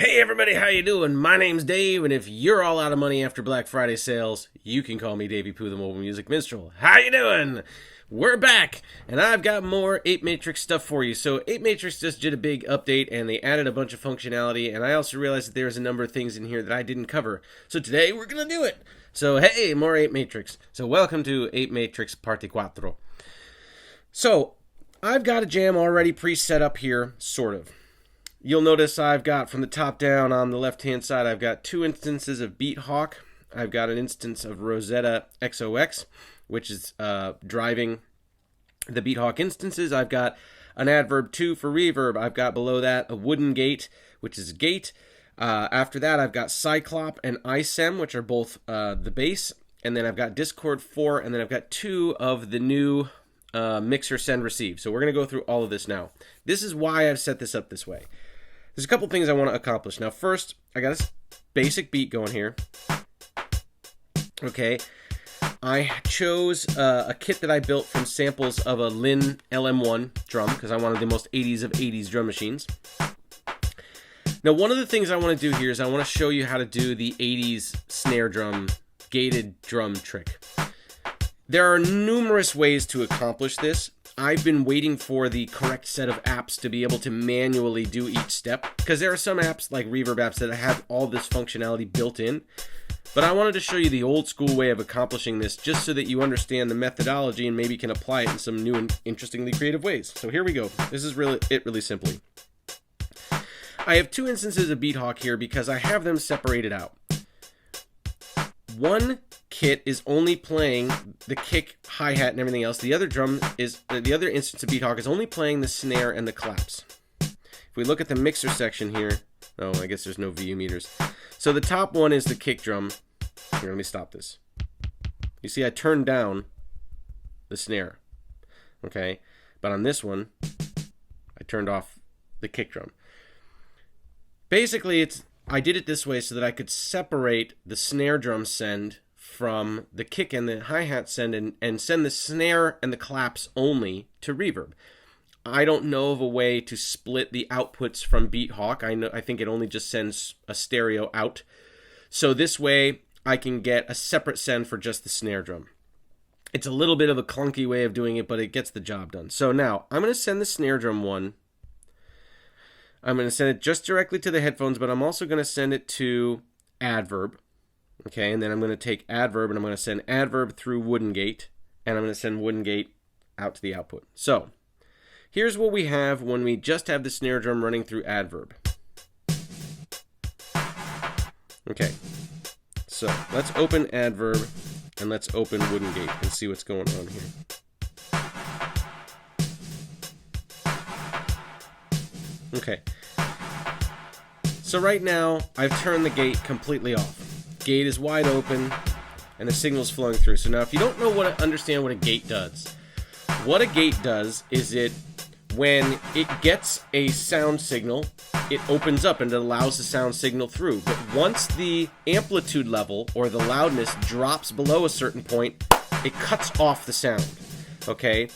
Hey everybody, how you doing? My name's Dave, and if you're all out of money after Black Friday sales, you can call me Daveypoo, the Mobile Music Minstrel. How you doing? We're back, and I've got more apeMatrix stuff for you. So apeMatrix just did a big update, and they added a bunch of functionality, and I also realized that there's a number of things in here that I didn't cover. So today, we're going to do it. So hey, more apeMatrix. So welcome to apeMatrix Parte Quattro. So, I've got a jam already pre-set up here, sort of. You'll notice I've got, from the top down on the left-hand side, I've got two instances of BeatHawk. I've got an instance of Rosetta XOX, which is driving the BeatHawk instances. I've got an Adverb 2 for reverb. I've got below that a wooden gate, which is a gate. After that, I've got Cyclop and iSem, which are both the bass. And then I've got Discord 4, and then I've got two of the new mixer send receive. So we're going to go through all of this now. This is why I've set this up this way. There's a couple things I want to accomplish. Now first, I got a basic beat going here. Okay. I chose a kit that I built from samples of a Lin LM1 drum because I wanted the most 80s of 80s drum machines. Now one of the things I want to do here is I want to show you how to do the 80s snare drum, gated drum trick. There are numerous ways to accomplish this. I've been waiting for the correct set of apps to be able to manually do each step, because there are some apps like reverb apps that have all this functionality built in. But I wanted to show you the old school way of accomplishing this just so that you understand the methodology and maybe can apply it in some new and interestingly creative ways. So here we go. This is really simply. I have two instances of BeatHawk here because I have them separated out. One kit is only playing the kick, hi-hat, and everything else. The other instance of BeatHawk is only playing the snare and the claps. If we look at the mixer section here, oh, I guess there's no VU meters. So the top one is the kick drum. Here, let me stop this. You see, I turned down the snare, okay? But on this one, I turned off the kick drum. Basically, I did it this way so that I could separate the snare drum send from the kick and the hi-hat send and send the snare and the claps only to reverb. I don't know of a way to split the outputs from BeatHawk. I think it only just sends a stereo out. So this way I can get a separate send for just the snare drum. It's a little bit of a clunky way of doing it, but it gets the job done. So now I'm going to send the snare drum one. I'm going to send it just directly to the headphones, but I'm also going to send it to Adverb. Okay, and then I'm going to take Adverb and I'm going to send Adverb through Wooden Gate, and I'm going to send Wooden Gate out to the output. So, here's what we have when we just have the snare drum running through Adverb. Okay, so let's open Adverb and let's open Wooden Gate and see what's going on here. Okay, so right now I've turned the gate completely off. Gate is wide open and the signal's flowing through. So now if you don't know understand what a gate does, what a gate does is when it gets a sound signal, it opens up and it allows the sound signal through. But once the amplitude level or the loudness drops below a certain point, it cuts off the sound. Okay?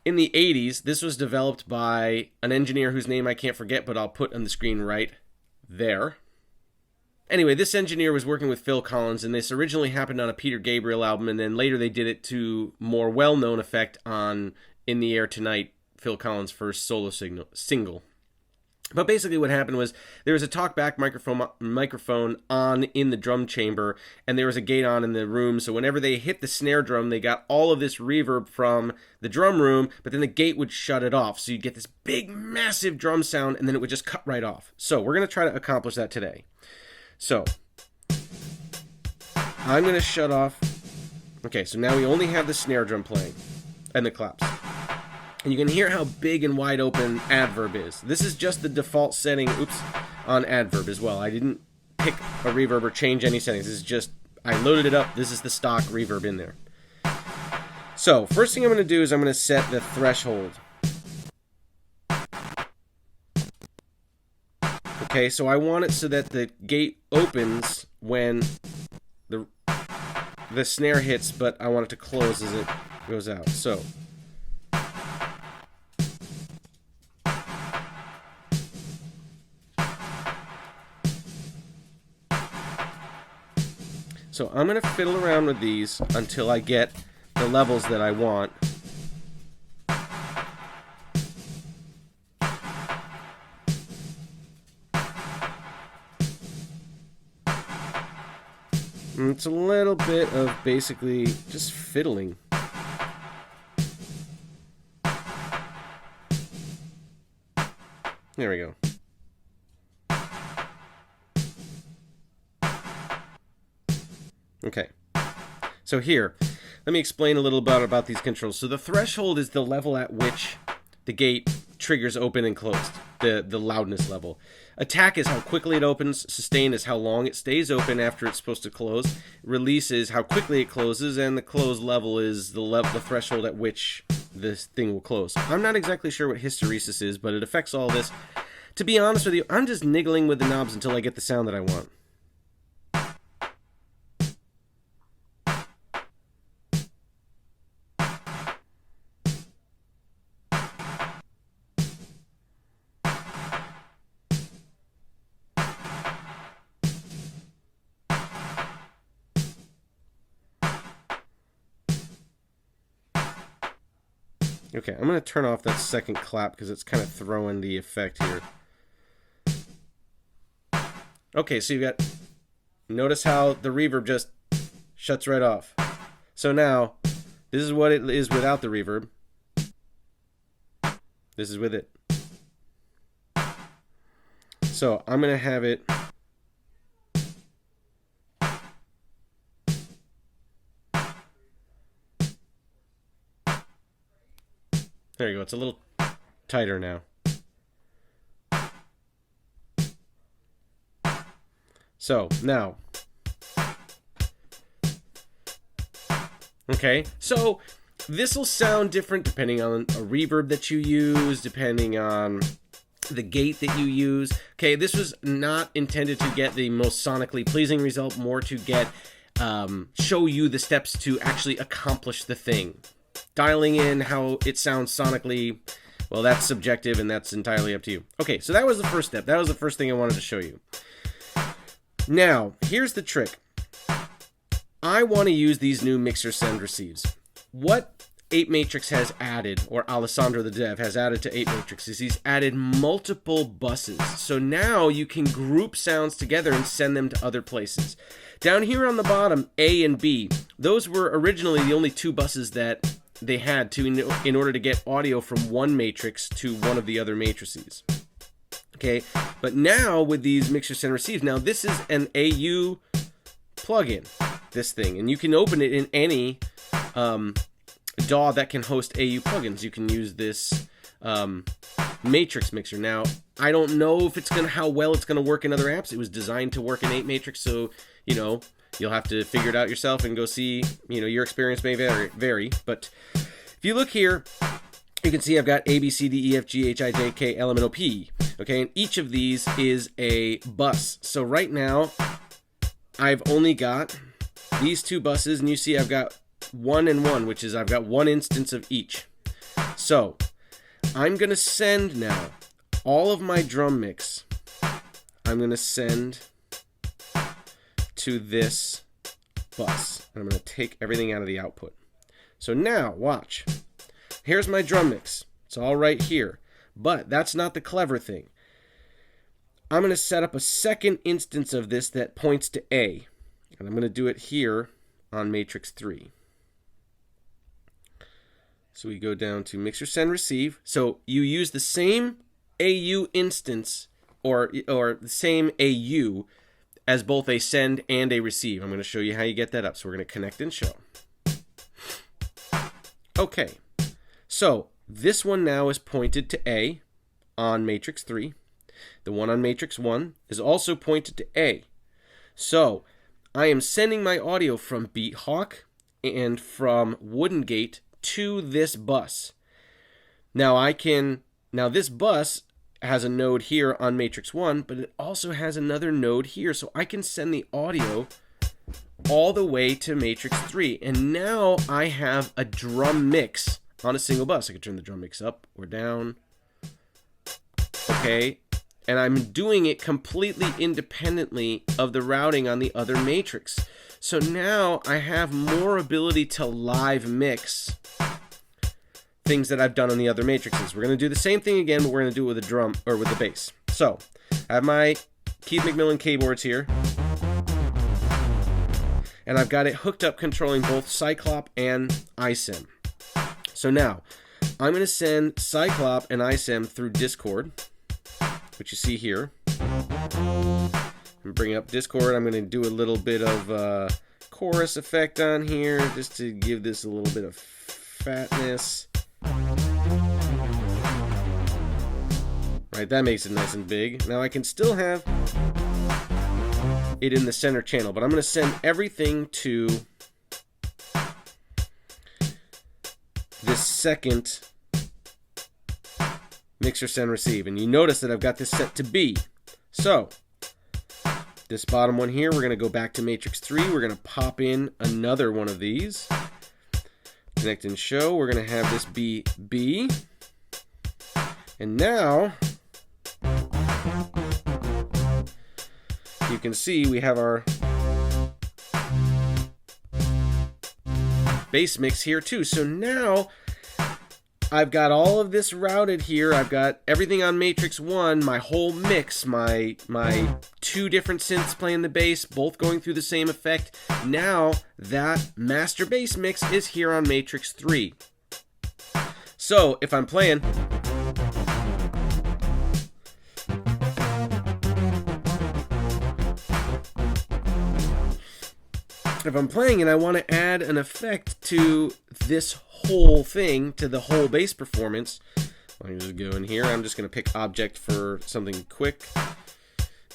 In the 80s, this was developed by an engineer whose name I can't forget, but I'll put on the screen right there. Anyway, this engineer was working with Phil Collins, and this originally happened on a Peter Gabriel album, and then later they did it to more well-known effect on In the Air Tonight, Phil Collins' first solo single. But basically what happened was there was a talkback microphone on in the drum chamber, and there was a gate on in the room, so whenever they hit the snare drum, they got all of this reverb from the drum room, but then the gate would shut it off, so you'd get this big, massive drum sound, and then it would just cut right off. So we're going to try to accomplish that today. So, I'm going to shut off. Okay, so now we only have the snare drum playing and the claps. And you can hear how big and wide open Adverb is. This is just the default setting, on Adverb as well. I didn't pick a reverb or change any settings. This is just, I loaded it up. This is the stock reverb in there. So, first thing I'm going to do is I'm going to set the threshold. Okay, so I want it so that the gate opens when the snare hits, but I want it to close as it goes out. So So I'm going to fiddle around with these until I get the levels that I want. And it's a little bit of basically just fiddling. There we go. Okay. So here, let me explain a little bit about these controls. So the threshold is the level at which the gate triggers open and closed, the loudness level. Attack is how quickly it opens. Sustain is how long it stays open after it's supposed to close. Release is how quickly it closes, and the close level is the threshold at which this thing will close. I'm not exactly sure what hysteresis is, but it affects all this. To be honest with you, I'm just niggling with the knobs until I get the sound that I want. Okay, I'm going to turn off that second clap because it's kind of throwing the effect here. Okay, so you got... Notice how the reverb just shuts right off. So now, this is what it is without the reverb. This is with it. So I'm going to have it... There you go, it's a little tighter now. So, now. Okay, so this will sound different depending on a reverb that you use, depending on the gate that you use. Okay, this was not intended to get the most sonically pleasing result, more to get, show you the steps to actually accomplish the thing. Dialing in how it sounds sonically, well, that's subjective and that's entirely up to you. Okay, so that was the first step. That was the first thing I wanted to show you. Now, here's the trick. I want to use these new mixer send receives. What apeMatrix has added, or Alessandro the dev has added to apeMatrix, is he's added multiple buses. So now you can group sounds together and send them to other places. Down here on the bottom, A and B, those were originally the only two buses that they had to in order to get audio from one matrix to one of the other matrices. Okay, but now with these mixer send receives, now this is an AU plugin, this thing, and you can open it in any DAW that can host AU plugins. You can use this matrix mixer. Now, I don't know if how well it's gonna work in other apps. It was designed to work in apeMatrix, so you know, you'll have to figure it out yourself and go see, you know, your experience may vary. But if you look here, you can see I've got A, B, C, D, E, F, G, H, I, J, K, L, M, N, O, P. Okay, and each of these is a bus. So right now, I've only got these two buses, and you see I've got 1 and 1, which is I've got one instance of each. So I'm going to send now all of my drum mix. I'm going to send to this bus. And I'm going to take everything out of the output. So now, watch. Here's my drum mix. It's all right here. But that's not the clever thing. I'm going to set up a second instance of this that points to A. And I'm going to do it here on Matrix 3. So we go down to Mixer Send Receive. So you use the same AU instance or the same AU as both a send and a receive. I'm going to show you how you get that up. So we're going to connect and show. Okay. So this one now is pointed to A on Matrix 3. The one on Matrix 1 is also pointed to A. So I am sending my audio from BeatHawk and from Wooden Gate to this bus. Now this bus has a node here on Matrix 1, but it also has another node here. So I can send the audio all the way to Matrix 3. And now I have a drum mix on a single bus. I can turn the drum mix up or down. Okay. And I'm doing it completely independently of the routing on the other matrix. So now I have more ability to live mix things that I've done on the other matrices. We're going to do the same thing again, but we're going to do it with the drum, or with the bass. So I have my Keith McMillan keyboards here, and I've got it hooked up controlling both Cyclop and iSim. So now I'm going to send Cyclop and iSim through Discord, which you see here. I'm bringing up Discord. I'm going to do a little bit of chorus effect on here just to give this a little bit of fatness. Right, that makes it nice and big. Now I can still have it in the center channel, but I'm going to send everything to this second mixer send receive. And you notice that I've got this set to B. So this bottom one here, we're going to go back to Matrix 3. We're going to pop in another one of these. Connect and show. We're going to have this be B. And now you can see we have our bass mix here too. So now I've got all of this routed here. I've got everything on Matrix 1, my whole mix, my two different synths playing the bass, both going through the same effect. Now that master bass mix is here on Matrix 3. So if I'm playing, and I want to add an effect to this whole thing, to the whole bass performance, let me just go in here. I'm just going to pick object for something quick,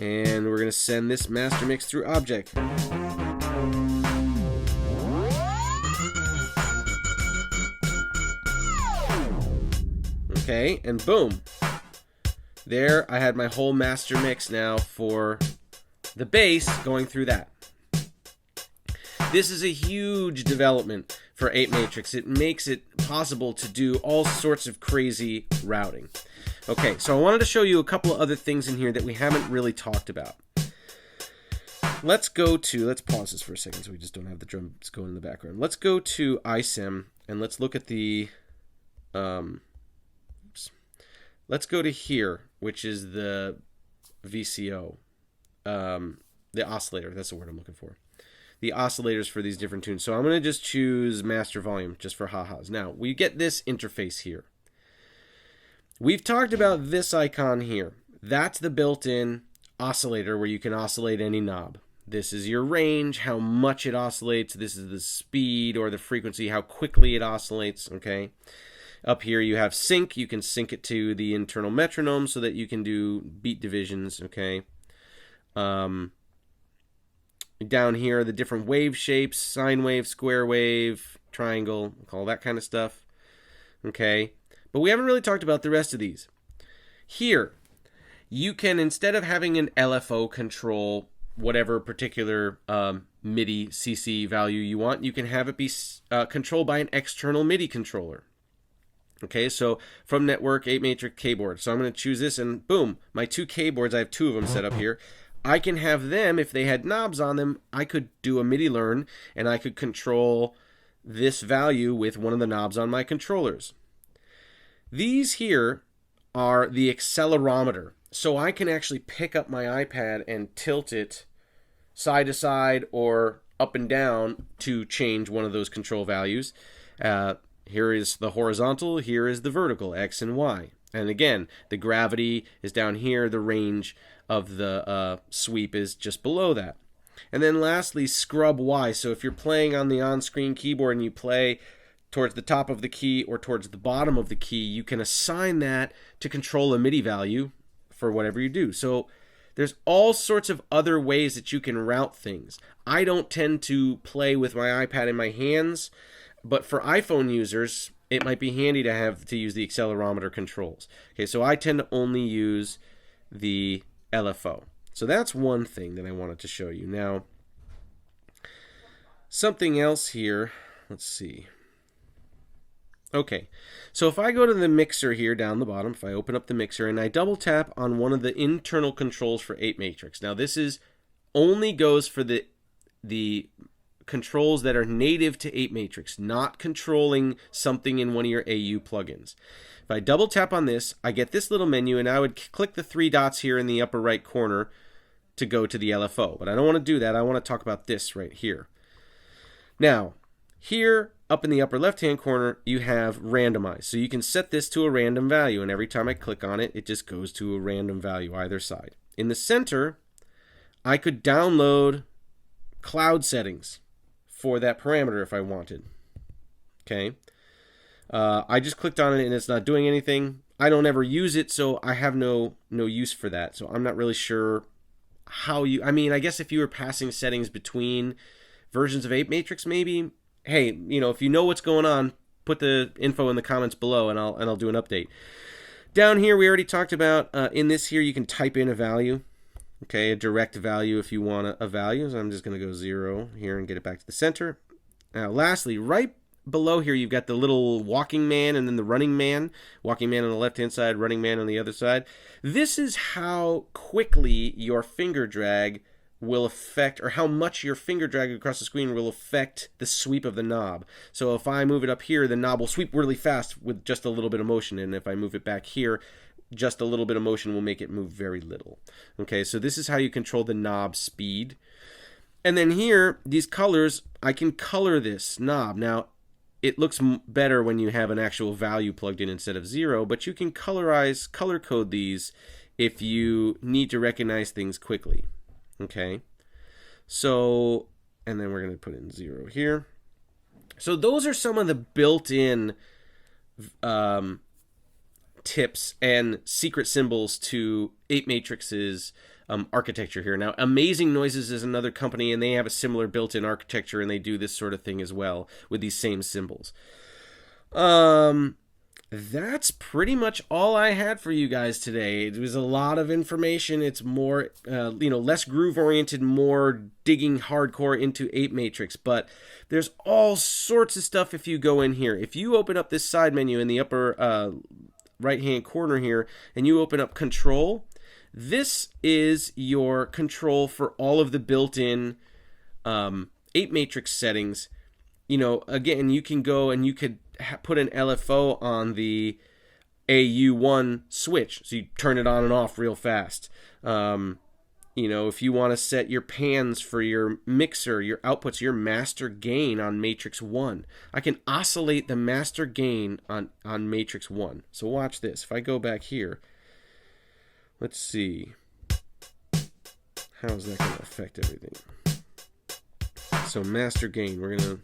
and we're going to send this master mix through object. Okay, and boom. There, I had my whole master mix now for the bass going through that. This is a huge development for apeMatrix. It makes it possible to do all sorts of crazy routing. Okay, so I wanted to show you a couple of other things in here that we haven't really talked about. Let's pause this for a second so we just don't have the drums going in the background. Let's go to iSim and let's look at the, let's go to here, which is the VCO, the oscillator, that's the word I'm looking for. The oscillators for these different tunes. So I'm going to just choose master volume just for ha-has. Now, we get this interface here. We've talked about this icon here. That's the built-in oscillator where you can oscillate any knob. This is your range, how much it oscillates. This is the speed or the frequency, how quickly it oscillates, okay? Up here you have sync. You can sync it to the internal metronome so that you can do beat divisions, okay? Down here are the different wave shapes, sine wave, square wave, triangle, all that kind of stuff. Okay, but we haven't really talked about the rest of these. Here, you can, instead of having an LFO control whatever particular MIDI CC value you want, you can have it be controlled by an external MIDI controller. Okay, so from network, apeMatrix keyboard. So I'm going to choose this, and boom, my two keyboards, I have two of them set up here. I can have them, if they had knobs on them, I could do a MIDI learn, and I could control this value with one of the knobs on my controllers. These here are the accelerometer. So I can actually pick up my iPad and tilt it side to side or up and down to change one of those control values. Here is the horizontal, here is the vertical, X and Y. And again, the gravity is down here, the range of the sweep is just below that. And then lastly, scrub Y. So if you're playing on the on-screen keyboard and you play towards the top of the key or towards the bottom of the key, you can assign that to control a MIDI value for whatever you do. So there's all sorts of other ways that you can route things. I don't tend to play with my iPad in my hands, but for iPhone users, it might be handy to have to use the accelerometer controls. Okay, so I tend to only use the LFO. So that's one thing that I wanted to show you. Now, something else here, let's see. Okay, so if I go to the mixer here down the bottom, if I open up the mixer and I double tap on one of the internal controls for apeMatrix. Now this is only goes for the controls that are native to apeMatrix, not controlling something in one of your AU plugins. If I double tap on this, I get this little menu, and I would click the 3 dots here in the upper right corner to go to the LFO. But I don't want to do that. I want to talk about this right here. Now, here up in the upper left-hand corner, you have randomize. So you can set this to a random value, and every time I click on it, it just goes to a random value either side. In the center, I could download cloud settings for that parameter if I wanted. Okay. I just clicked on it and it's not doing anything. I don't ever use it, so I have no use for that. So I'm not really sure how you... I mean, I guess if you were passing settings between versions of apeMatrix, maybe... Hey, you know, if you know what's going on, put the info in the comments below, and I'll do an update. Down here, we already talked about, in this here, you can type in a value. Okay, a direct value if you want a value. So I'm just going to go 0 here and get it back to the center. Now, lastly, right below here, you've got the little walking man and then the running man. Walking man on the left-hand side, running man on the other side. This is how quickly your finger drag will affect, or how much your finger drag across the screen will affect the sweep of the knob. So if I move it up here, the knob will sweep really fast with just a little bit of motion. And if I move it back here, just a little bit of motion will make it move very little. Okay, so this is how you control the knob speed. And then here, these colors, I can color this knob. Now, it looks better when you have an actual value plugged in instead of 0, but you can color code these if you need to recognize things quickly. Okay, so, and then we're going to put in 0 here. So those are some of the built-in tips and secret symbols to apeMatrix's architecture here. Now, Amazing Noises is another company, and they have a similar built-in architecture, and they do this sort of thing as well with these same symbols. That's pretty much all I had for you guys today. It was a lot of information. It's more, less groove-oriented, more digging hardcore into apeMatrix. But there's all sorts of stuff if you go in here. If you open up this side menu in the upper right-hand corner here, and you open up Control, this is your control for all of the built-in apeMatrix settings. You know, again, you can go and you could put an LFO on the AU1 switch, so you turn it on and off real fast. You know, if you want to set your pans for your mixer, your outputs, your master gain on Matrix 1, I can oscillate the master gain on Matrix 1. So watch this. If I go back here, let's see. How is that going to affect everything? So master gain, we're going to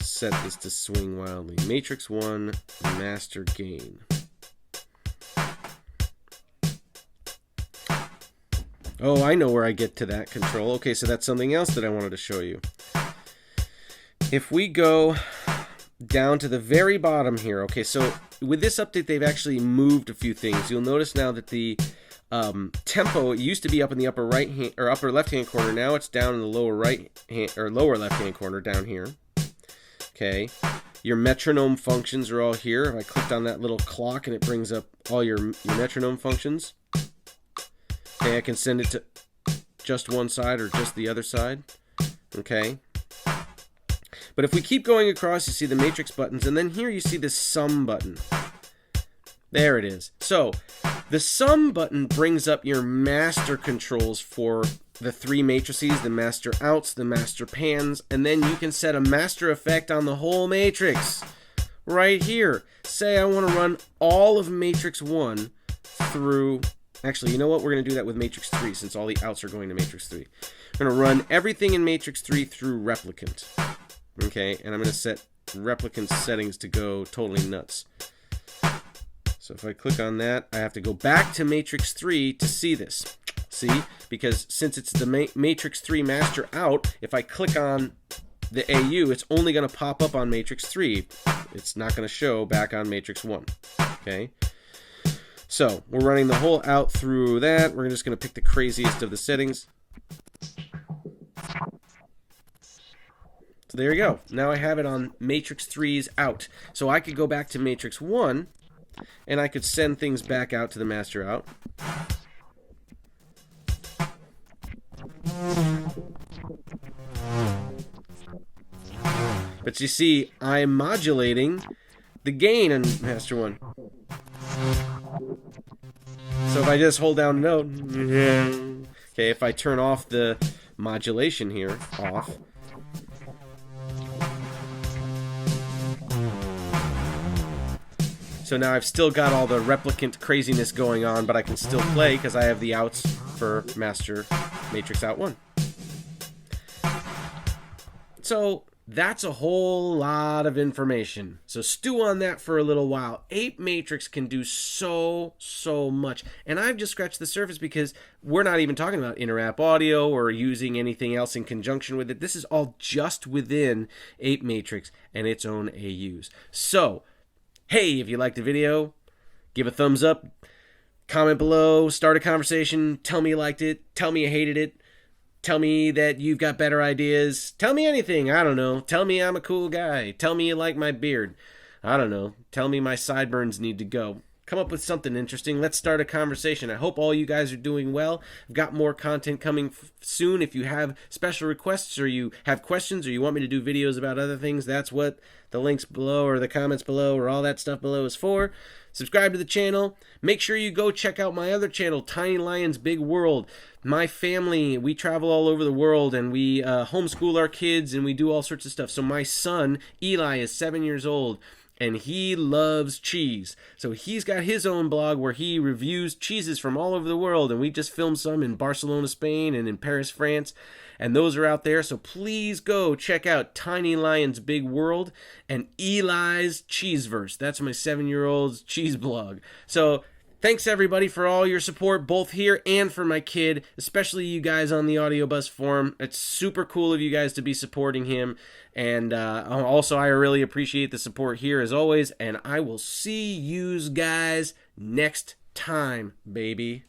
set this to swing wildly. Matrix 1, master gain. Oh, I know where I get to that control. Okay, so that's something else that I wanted to show you. If we go down to the very bottom here, okay, so with this update, they've actually moved a few things. You'll notice now that the tempo, it used to be up in the upper right hand or upper left hand corner. Now it's down in the lower right hand or lower left hand corner down here. Okay, your metronome functions are all here. If I clicked on that little clock and it brings up all your metronome functions. Okay, I can send it to just one side or just the other side. Okay. But if we keep going across, you see the matrix buttons, and then here you see the sum button. There it is. So, the sum button brings up your master controls for the 3 matrices, the master outs, the master pans, and then you can set a master effect on the whole matrix. Right here. Say I want to run all of Matrix 1 through... Actually, you know what? We're going to do that with Matrix 3 since all the outs are going to Matrix 3. I'm going to run everything in Matrix 3 through Replicant. Okay, and I'm going to set Replicant settings to go totally nuts. So if I click on that, I have to go back to Matrix 3 to see this. See? Because since it's the Matrix 3 master out, if I click on the AU, it's only going to pop up on Matrix 3. It's not going to show back on Matrix 1. Okay? So, we're running the whole out through that. We're just going to pick the craziest of the settings. So there you go. Now I have it on Matrix 3's out. So I could go back to Matrix 1, and I could send things back out to the master out. But you see, I'm modulating the gain in Master 1. So if I just hold down a note, okay, if I turn off the modulation here, off, so now I've still got all the replicant craziness going on, but I can still play because I have the outs for Master Matrix Out 1. So that's a whole lot of information. So stew on that for a little while. apeMatrix can do so much. And I've just scratched the surface because we're not even talking about inter-app audio or using anything else in conjunction with it. This is all just within apeMatrix and its own AUs. So, hey, if you liked the video, give a thumbs up, comment below, start a conversation, tell me you liked it, tell me you hated it. Tell me that you've got better ideas. Tell me anything. I don't know. Tell me I'm a cool guy. Tell me you like my beard. I don't know. Tell me my sideburns need to go. Come up with something interesting. Let's start a conversation. I hope all you guys are doing well. I've got more content coming soon. If you have special requests or you have questions or you want me to do videos about other things, that's what the links below or the comments below or all that stuff below is for. Subscribe to the channel. Make sure you go check out my other channel, Tiny Lion's Big World. My family, we travel all over the world and we homeschool our kids and we do all sorts of stuff. So my son, Eli, is 7 years old and he loves cheese. So he's got his own blog where he reviews cheeses from all over the world, and we just filmed some in Barcelona, Spain and in Paris, France. And those are out there, so please go check out Tiny Lion's Big World and Eli's Cheeseverse. That's my 7-year-old's cheese blog. So thanks everybody for all your support, both here and for my kid, especially you guys on the Audio Bus forum. It's super cool of you guys to be supporting him. And also, I really appreciate the support here as always. And I will see you guys next time, baby.